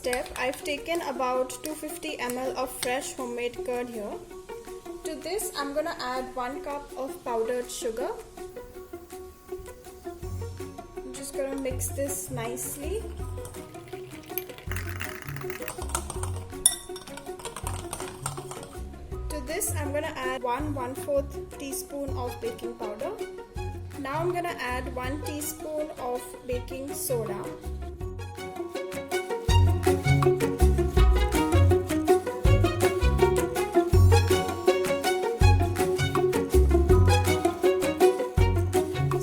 step, I've taken about 250 ml of fresh homemade curd here. To this, I'm gonna add 1 cup of powdered sugar. I'm just gonna mix this nicely. To this, I'm gonna add 1/4 teaspoon of baking powder. Now I'm gonna add 1 teaspoon of baking soda.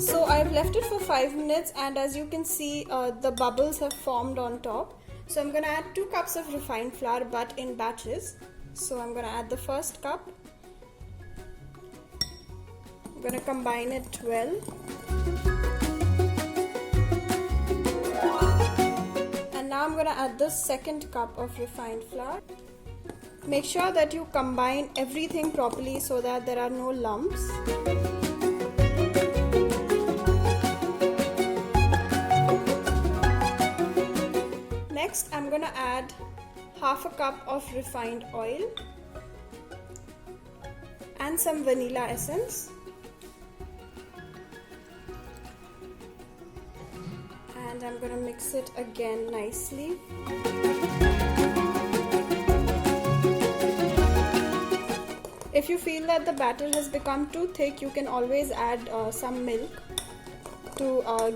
So I've left it for 5 minutes, and as you can see, the bubbles have formed on top. So I'm gonna add 2 cups of refined flour, but in batches. So I'm gonna add the first cup. I'm gonna combine it well. And now I'm gonna add the second cup of refined flour. Make sure that you combine everything properly so that there are no lumps. Next, I'm gonna add half a cup of refined oil and some vanilla essence. And I'm gonna mix it again nicely. If you feel that the batter has become too thick, you can always add some milk to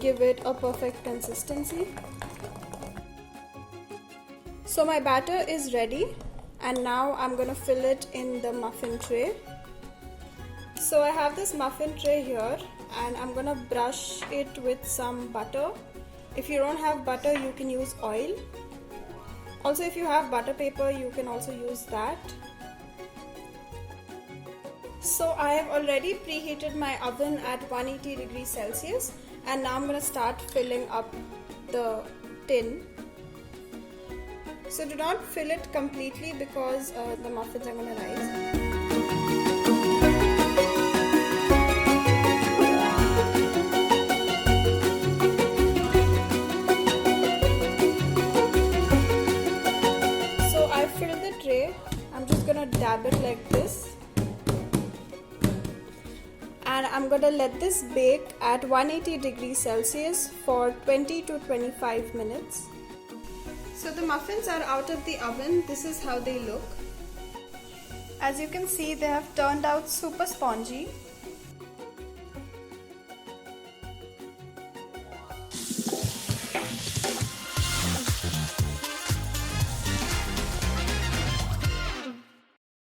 give it a perfect consistency. So my batter is ready, and now I'm gonna fill it in the muffin tray. So I have this muffin tray here, and I'm gonna brush it with some butter. If you don't have butter, you can use oil. Also, if you have butter paper, you can also use that. So I have already preheated my oven at 180 degrees Celsius, and now I'm gonna start filling up the tin. So do not fill it completely because the muffins are going to rise. So I filled the tray. I'm just going to dab it like this. And I'm going to let this bake at 180 degrees Celsius for 20 to 25 minutes. So the muffins are out of the oven. This is how they look. As you can see, they have turned out super spongy.